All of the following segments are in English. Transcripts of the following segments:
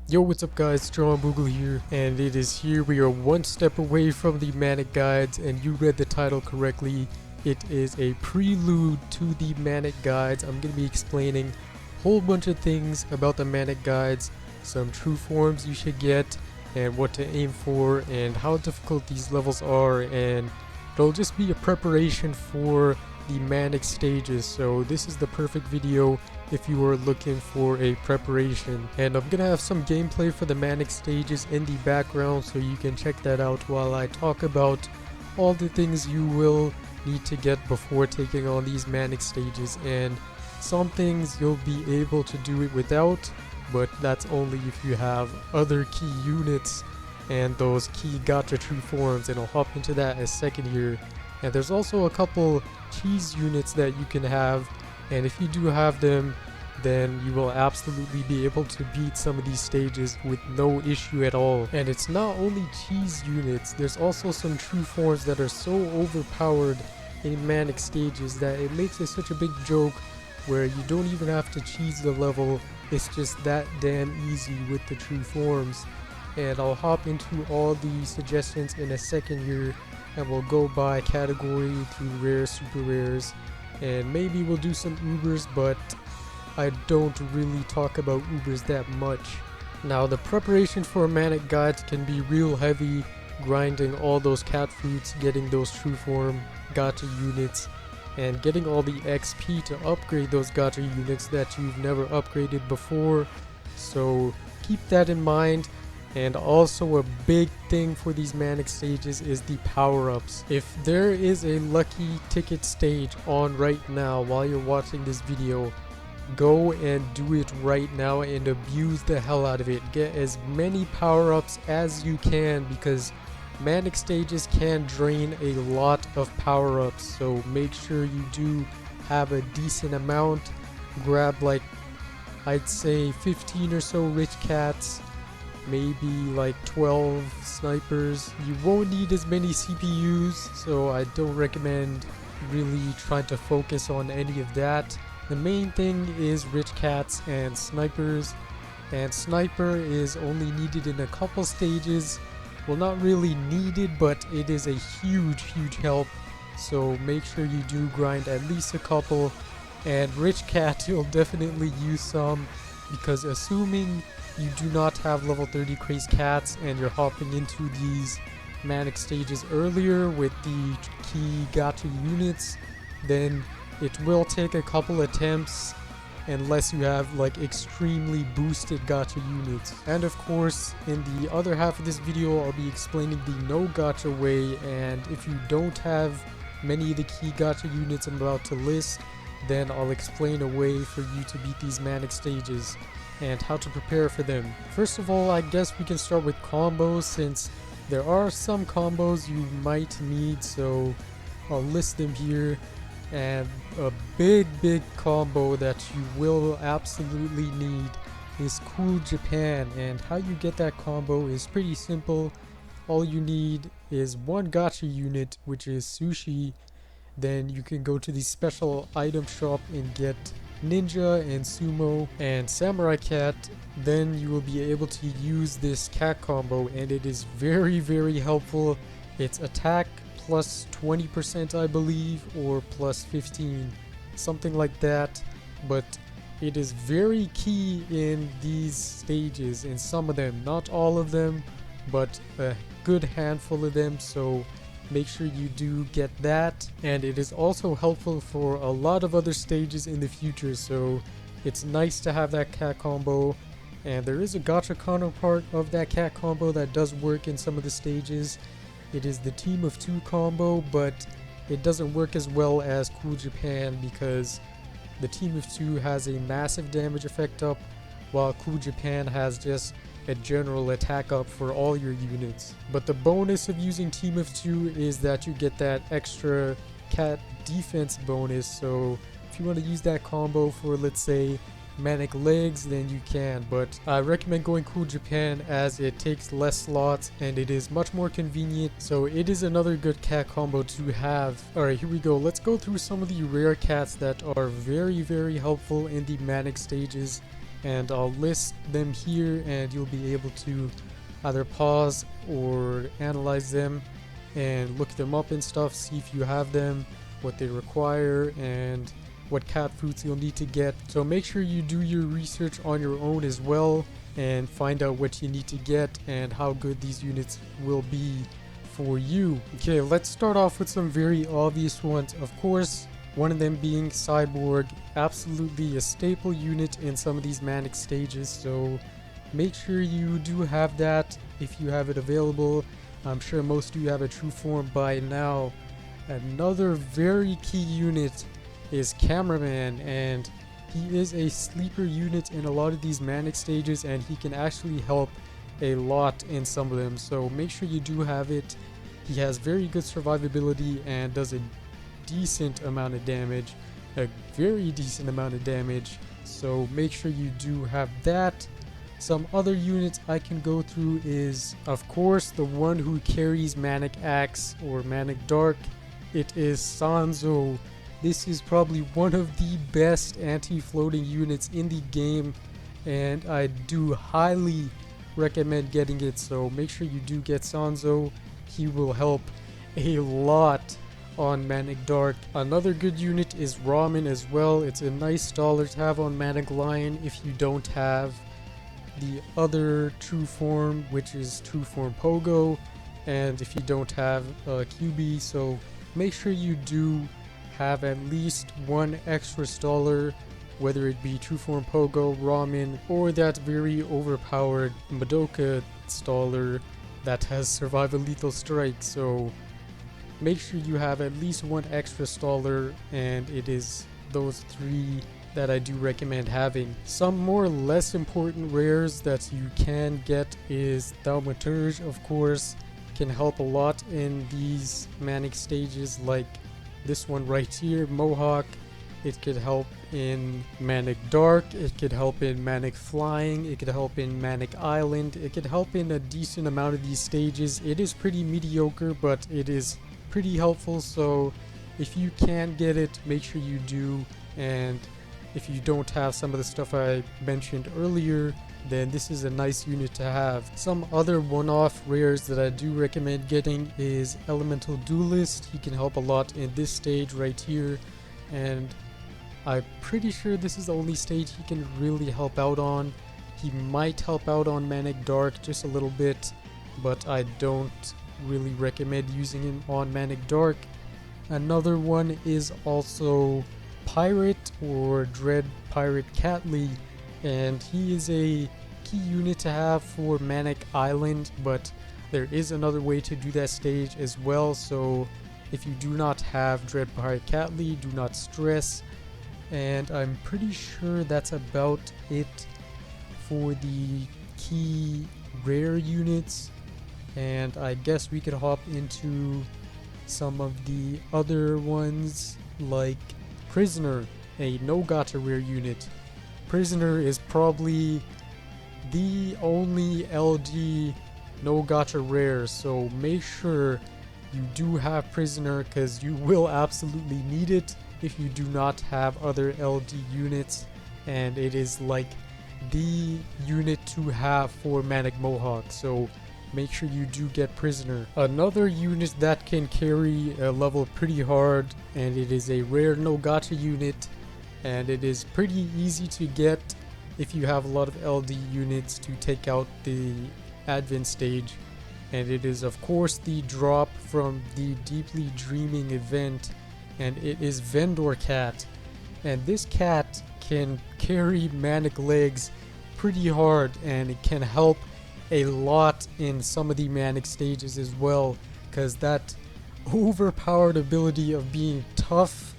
Yo, what's up guys, John Boogle here, and it is here. We are one step away from the Manic Guides, and you read the title correctly. It is a prelude to the Manic Guides. I'm going to be explaining a whole bunch of things about the Manic Guides, some true forms you should get, and what to aim for, and how difficult these levels are, and it'll just be a preparation for the Manic stages. So this is the perfect video if you are looking for a preparation, and I'm gonna have some gameplay for the Manic stages in the background, so you can check that out while I talk about all the things you will need to get before taking on these Manic stages, and some things you'll be able to do it without, but that's only if you have other key units and those key gacha true forms, and I'll hop into that in a second here. And there's also a couple cheese units that you can have, and if you do have them, then you will absolutely be able to beat some of these stages with no issue at all. And it's not only cheese units, there's also some true forms that are so overpowered in Manic stages that it makes it such a big joke where you don't even have to cheese the level. It's just that damn easy with the true forms. And I'll hop into all the suggestions in a second here, and we'll go by category through rares, super rares, and maybe we'll do some Ubers, but I don't really talk about Ubers that much. Now, the preparation for Manic Guides can be real heavy, grinding all those catfruits, getting those true form gacha units, and getting all the XP to upgrade those gacha units that you've never upgraded before. So keep that in mind. And also a big thing for these Manic stages is the power-ups. If there is a lucky ticket stage on right now while you're watching this video, go and do it right now and abuse the hell out of it. Get as many power-ups as you can, because Manic stages can drain a lot of power-ups, so make sure you do have a decent amount. Grab, like, I'd say 15 or so rich cats, maybe like 12 snipers. You won't need as many CPUs, so I don't recommend really trying to focus on any of that. The main thing is rich cats and snipers, and sniper is only needed in a couple stages. Well, not really needed, but it is a huge help, so make sure you do grind at least a couple. And rich cat, you'll definitely use some, because assuming you do not have level 30 Crazed Cats and you're hopping into these Manic stages earlier with the key gacha units, then it will take a couple attempts unless you have like extremely boosted gacha units. And of course, in the other half of this video, I'll be explaining the no-gacha way, and if you don't have many of the key gacha units I'm about to list, then I'll explain a way for you to beat these Manic stages and how to prepare for them. First of all, I guess we can start with combos, since there are some combos you might need, so I'll list them here. And a big combo that you will absolutely need is Cool Japan, and how you get that combo is pretty simple. All you need is one gacha unit, which is sushi. Then you can go to the special item shop and get ninja and sumo and samurai cat. Then you will be able to use this cat combo, and it is very helpful. It's attack plus 20%, I believe, or plus 15, something like that, but it is very key in these stages, in some of them, not all of them, but a good handful of them, so make sure you do get that. And it is also helpful for a lot of other stages in the future, so it's nice to have that cat combo. And there is a gacha counterpart of that cat combo that does work in some of the stages. It is the Team of 2 combo, but it doesn't work as well as Cool Japan, because the Team of 2 has a massive damage effect up, while Cool Japan has just a general attack up for all your units. But the bonus of using Team of 2 is that you get that extra cat defense bonus, so if you want to use that combo for, let's say, Manic legs, then you can, but I recommend going Cool Japan as it takes less slots and it is much more convenient, so it is another good cat combo to have. Alright, here we go. Let's go through some of the rare cats that are very helpful in the Manic stages, and I'll list them here, and you'll be able to either pause or analyze them and look them up and stuff, see if you have them, what they require, and what cat fruits you'll need to get. So make sure you do your research on your own as well and find out what you need to get and how good these units will be for you. Okay, let's start off with some very obvious ones. Of course, one of them being Cyborg, absolutely a staple unit in some of these Manic stages, so make sure you do have that if you have it available. I'm sure most of you have a true form by now. Another very key unit is Cameraman, and he is a sleeper unit in a lot of these Manic stages, and he can actually help a lot in some of them, so make sure you do have it. He has very good survivability and does a decent amount of damage, a very decent amount of damage, so make sure you do have that. Some other units I can go through is, of course, the one who carries Manic Axe or Manic Dark. It is Sanzo. This is probably one of the best anti-floating units in the game, and I do highly recommend getting it, so make sure you do get Sanzo. He will help a lot on Manic Dark. Another good unit is Ramen as well. It's a nice dollar to have on Manic Lion if you don't have the other true form, which is true form Pogo, and if you don't have QB, so make sure you do have at least one extra staller, whether it be true form Pogo, Ramen, or that very overpowered Madoka staller that has survival lethal strike. So make sure you have at least one extra staller, and it is those three that I do recommend having. Some more or less important rares that you can get is Thaumaturge, of course, can help a lot in these Manic stages, like this one right here, Mohawk. It could help in Manic Dark, it could help in Manic Flying, it could help in Manic Island, it could help in a decent amount of these stages. It is pretty mediocre, but it is pretty helpful, so if you can get it, make sure you do. And if you don't have some of the stuff I mentioned earlier, then this is a nice unit to have. Some other one-off rares that I do recommend getting is Elemental Duelist. He can help a lot in this stage right here, and I'm pretty sure this is the only stage he can really help out on. He might help out on Manic Dark just a little bit, but I don't really recommend using him on Manic Dark. Another one is also Pirate or Dread Pirate Catley, and he is a key unit to have for Manic Island, but there is another way to do that stage as well, so if you do not have Dread Pirate Catley, do not stress. And I'm pretty sure that's about it for the key rare units, and I guess we could hop into some of the other ones, like Prisoner, a No-gacha rare unit. Prisoner is probably the only LG No-gacha rare, so make sure you do have Prisoner, because you will absolutely need it if you do not have other LG units, and it is like the unit to have for Manic Mohawk, so make sure you do get Prisoner. Another unit that can carry a level pretty hard, and it is a rare No-gacha unit, and it is pretty easy to get if you have a lot of LD units to take out the Advent stage, and it is of course the drop from the Deeply Dreaming event, and it is Vendor Cat. And this cat can carry Manic legs pretty hard, and it can help a lot in some of the Manic stages as well, because that overpowered ability of being tough,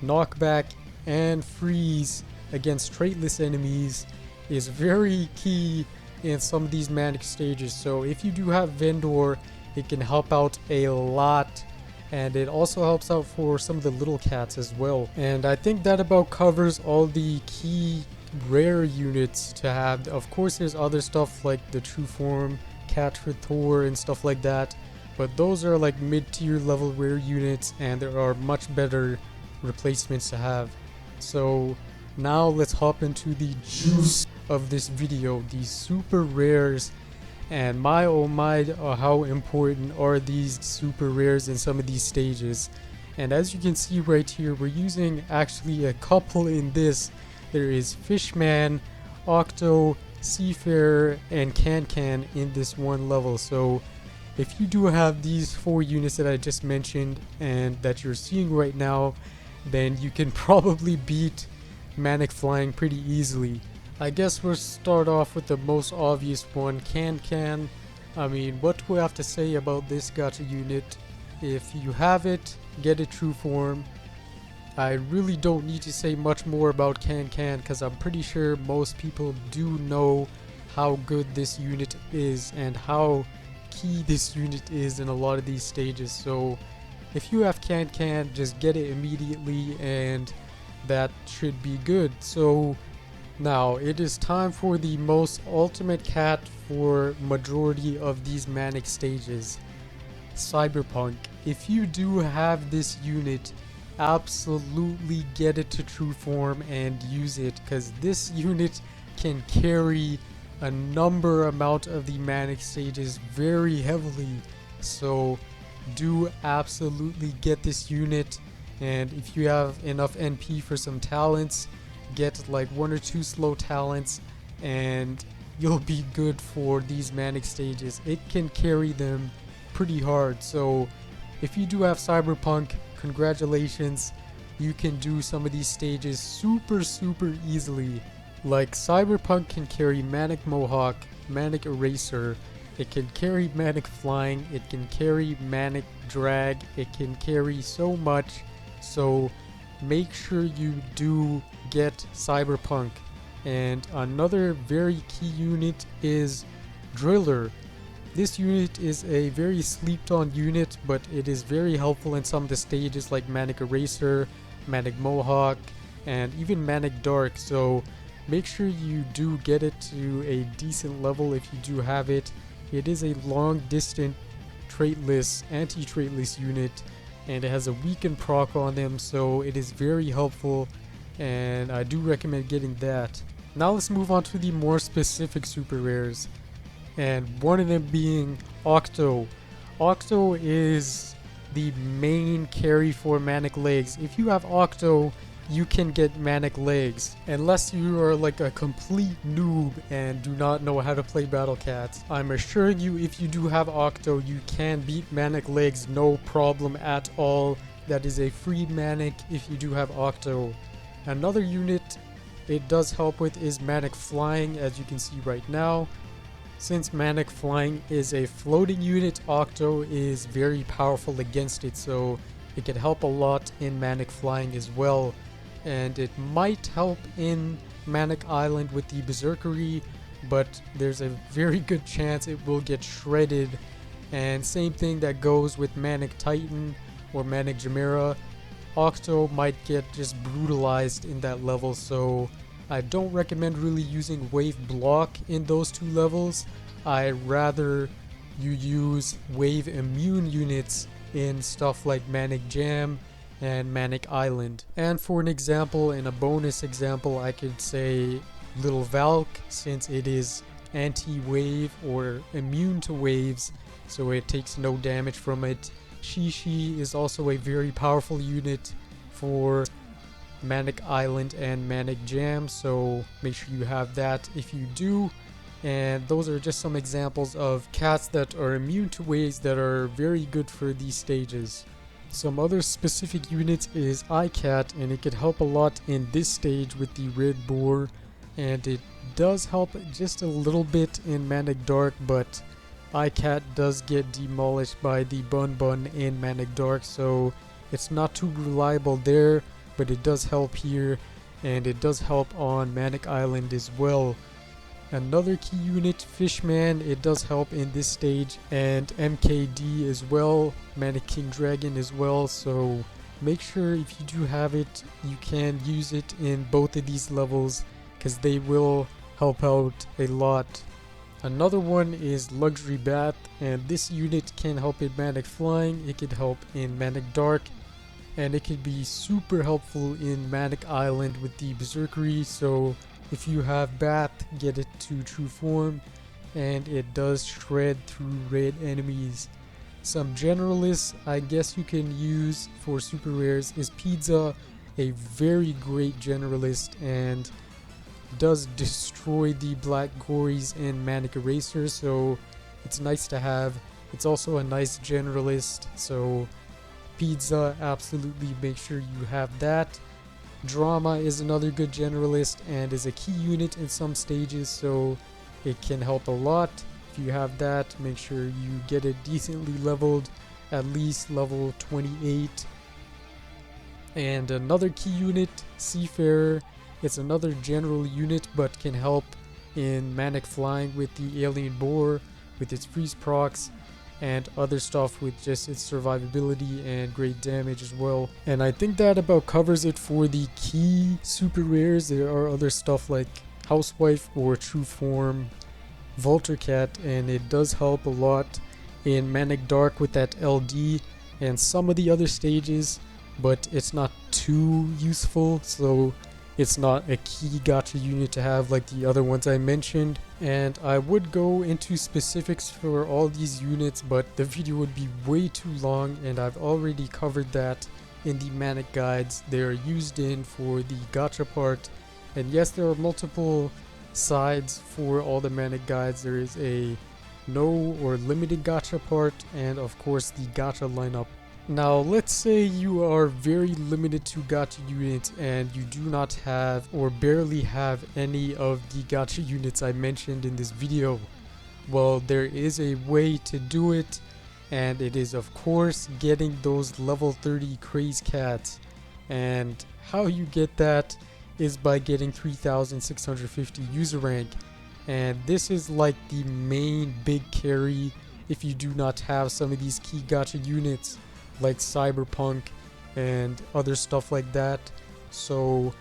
knockback, and freeze against traitless enemies is very key in some of these Manic stages. So if you do have Vendor, it can help out a lot, and it also helps out for some of the little cats as well. And I think that about covers all the key rare units to have. Of course there's other stuff like the true form, catfruit Thor, and stuff like that, but those are like mid-tier level rare units, and there are much better replacements to have. So now let's hop into the juice of this video, these super rares. And my oh my, how important are these super rares in some of these stages. And as you can see right here, we're using actually a couple in this. There is Fishman, Octo, Seafarer, and Can in this one level. So if you do have these 4 units that I just mentioned and that you're seeing right now, then you can probably beat Manic flying pretty easily. I guess we'll start off with the most obvious one, Can. I mean, what do we have to say about this gacha unit? If you have it, get it true form. I really don't need to say much more about Can because I'm pretty sure most people do know how good this unit is and how key this unit is in a lot of these stages. So if you have Can, just get it immediately and that should be good. So now it is time for the most ultimate cat for majority of these Manic stages, Cyberpunk. If you do have this unit, absolutely get it to true form and use it, because this unit can carry a amount of the Manic stages very heavily. So do absolutely get this unit, and if you have enough NP for some talents, get like 1 or 2 slow talents and you'll be good for these Manic stages. It can carry them pretty hard. So if you do have Cyberpunk, congratulations, you can do some of these stages super easily. Like Cyberpunk can carry Manic Mohawk, Manic Eraser, it can carry Manic Flying, it can carry Manic Drag, it can carry so much. So make sure you do get Cyberpunk. And another very key unit is Driller. This unit is a very slept on unit, but it is very helpful in some of the stages like Manic Eraser, Manic Mohawk, and even Manic Dark. So make sure you do get it to a decent level if you do have it. It is a long distance traitless, anti-traitless unit, and it has a weakened proc on them, so it is very helpful and I do recommend getting that. Now let's move on to the more specific super rares, and one of them being Octo. Octo is the main carry for Manic Legs. If you have Octo, you can get Manic Legs, unless you are like a complete noob and do not know how to play Battle Cats. I'm assuring you, if you do have Octo, you can beat Manic Legs no problem at all. That is a free Manic if you do have Octo. Another unit it does help with is Manic Flying, as you can see right now. Since Manic Flying is a floating unit, Octo is very powerful against it, so it can help a lot in Manic Flying as well. And it might help in Manic Island with the Berserkery, but there's a very good chance it will get shredded. And same thing that goes with Manic Titan or Manic Chimera. Octo might get just brutalized in that level, so I don't recommend really using Wave Block in those 2 levels. I rather you use Wave Immune units in stuff like Manic Jam and Manic Island. And for an example, in a bonus example, I could say Little Valk, since it is anti-wave or immune to waves, so it takes no damage from it. Shishi is also a very powerful unit for Manic Island and Manic Jam, so make sure you have that if you do. And those are just some examples of cats that are immune to waves that are very good for these stages. Some other specific units is iCat, and it could help a lot in this stage with the Red Boar, and it does help just a little bit in Manic Dark, but iCat does get demolished by the Bun in Manic Dark, so it's not too reliable there, but it does help here, and it does help on Manic Island as well. Another key unit, Fishman, it does help in this stage, and MKD as well, Manic King Dragon as well, so make sure if you do have it, you can use it in both of these levels, because they will help out a lot. Another one is Luxury Bath, and this unit can help in Manic Flying, it can help in Manic Dark, and it can be super helpful in Manic Island with the Berserkery, so If you have Bath, get it to true form, and it does shred through red enemies. Some generalists I guess you can use for super rares is Pizza, a very great generalist, and does destroy the black gories and Manic Eraser, so it's nice to have. It's also a nice generalist, so Pizza, absolutely make sure you have that. Drama is another good generalist and is a key unit in some stages, so it can help a lot. If you have that, make sure you get it decently leveled, at least level 28. And another key unit, Seafarer. It's another general unit but can help in Manic Flying with the Alien Boar, with its freeze procs, and other stuff with just its survivability and great damage as well. And I think that about covers it for the key super rares. There are other stuff like Housewife or True Form, Vulture Cat, and it does help a lot in Manic Dark with that LD and some of the other stages, but it's not too useful, so it's not a key gacha unit to have like the other ones I mentioned. And I would go into specifics for all these units, but the video would be way too long, and I've already covered that in the Manic guides. They are used in for the gacha part, and yes, there are multiple sides for all the Manic guides. There is a no or limited gacha part, and of course the gacha lineup. Now let's say you are very limited to gacha units and you do not have or barely have any of the gacha units I mentioned in this video. Well, there is a way to do it, and it is of course getting those level 30 Crazed Cats. And how you get that is by getting 3650 user rank, and this is like the main big carry if you do not have some of these key gacha units like Cyberpunk and other stuff like that. So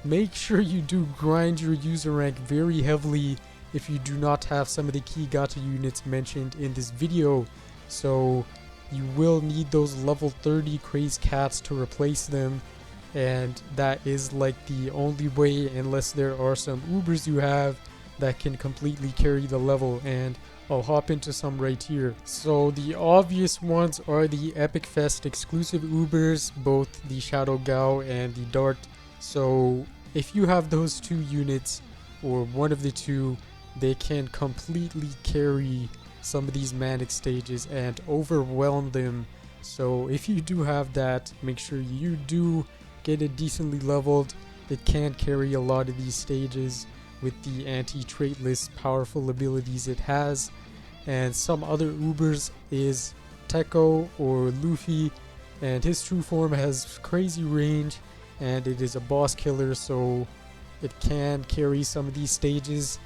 make sure you do grind your user rank very heavily if you do not have some of the key gacha units mentioned in this video. So you will need those level 30 Crazed Cats to replace them, and that is like the only way, unless there are some Ubers you have that can completely carry the level, and I'll hop into some right here. So the obvious ones are the Epic Fest exclusive Ubers, both the Shadow Gao and the Dart. So if you have those two units, or one of the two, they can completely carry some of these Manic stages and overwhelm them. So if you do have that, make sure you do get it decently leveled. It can carry a lot of these stages with the anti-traitless powerful abilities it has. And some other Ubers is Teko or Luffy, and his true form has crazy range and it is a boss killer, so it can carry some of these stages.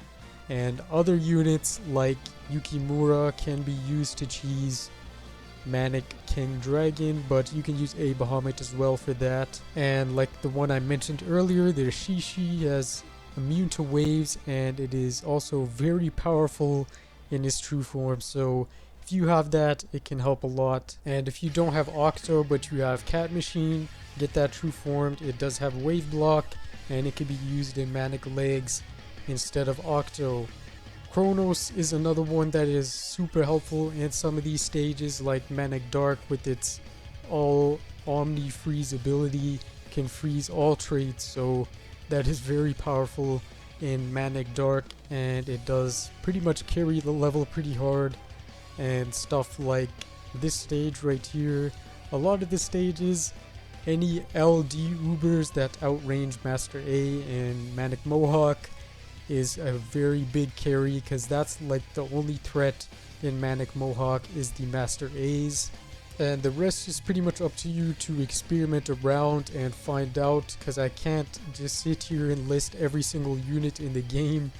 And other units like Yukimura can be used to cheese Manic King Dragon, but you can use a Bahamut as well for that. And like the one I mentioned earlier, there's Shishi, has immune to waves, and it is also very powerful in its true form. So if you have that, it can help a lot. And if you don't have Octo but you have Cat Machine, get that true formed. It does have wave block, and it can be used in Manic Legs instead of Octo. Chronos is another one that is super helpful in some of these stages, like Manic Dark with its all Omni Freeze ability, can freeze all traits, so that is very powerful in Manic Dark, and it does pretty much carry the level pretty hard. And stuff like this stage right here, a lot of the stages, any LD Ubers that outrange Master A and Manic Mohawk is a very big carry, because that's like the only threat in Manic Mohawk is the Master A's. And the rest is pretty much up to you to experiment around and find out, because I can't just sit here and list every single unit in the game,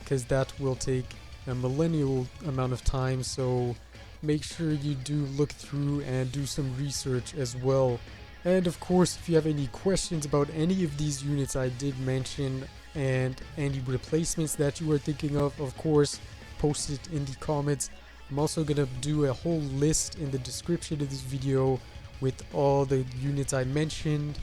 because that will take a millennial amount of time. So make sure you do look through and do some research as well. And of course, if you have any questions about any of these units I did mention and any replacements that you are thinking of course, post it in the comments. I'm also gonna do a whole list in the description of this video with all the units I mentioned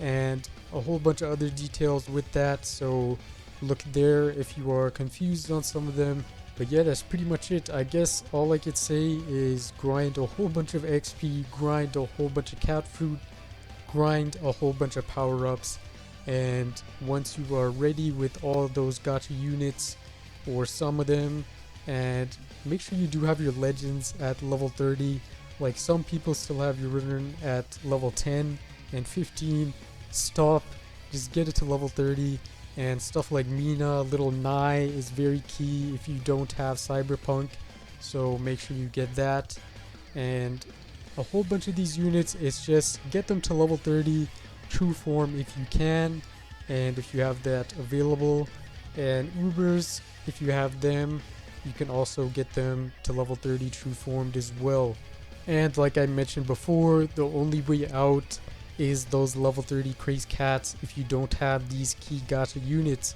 and a whole bunch of other details with that, so look there if you are confused on some of them. But yeah, that's pretty much it. I guess all I could say is grind a whole bunch of XP, grind a whole bunch of catfruit, grind a whole bunch of power-ups, and once you are ready with all those gacha units, or some of them, and make sure you do have your legends at level 30. Like, some people still have Urunrun at level 10 and 15. Stop, just get it to level 30. And stuff like Mina, Little Nye is very key if you don't have Cyberpunk, so make sure you get that. And a whole bunch of these units, it's just get them to level 30 true form if you can, and if you have that available. And Ubers, if you have them, you can also get them to level 30 true formed as well. And like I mentioned before, the only way out is those level 30 Crazed Cats if you don't have these key gacha units.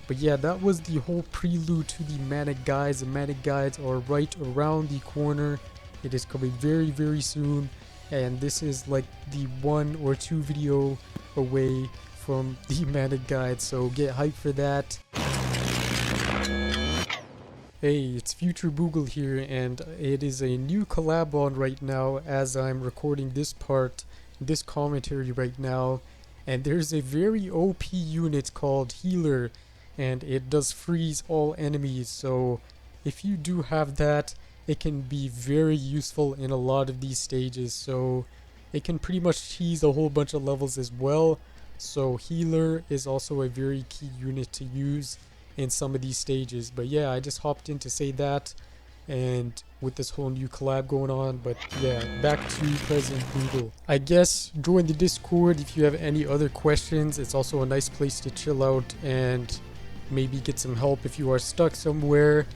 But yeah, that was the whole prelude to the Manic Guides. The Manic Guides are right around the corner. It is coming very, very soon, and this is like the 1 or 2 video away from the Manic Guides, so get hyped for that. Hey, it's Future Boogle here, and it is a new collab on right now as I'm recording this commentary right now. And there's a very OP unit called Healer, and it does freeze all enemies, so if you do have that, it can be very useful in a lot of these stages. So it can pretty much cheese a whole bunch of levels as well, so Healer is also a very key unit to use in some of these stages. But yeah, I just hopped in to say that, and with this whole new collab going on. But yeah, back to present Boogle. I guess join the Discord if you have any other questions. It's also a nice place to chill out and maybe get some help if you are stuck somewhere.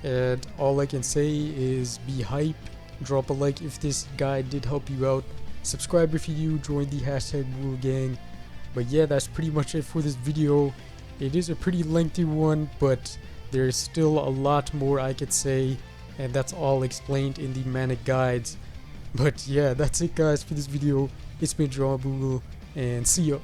And all I can say is be hype, drop a like if this guide did help you out, subscribe if you join the #Boogle gang. But yeah, that's pretty much it for this video. It is a pretty lengthy one, but there's still a lot more I could say, and that's all explained in the Manic Guides. But yeah, that's it guys for this video. It's been Boogle, and see ya.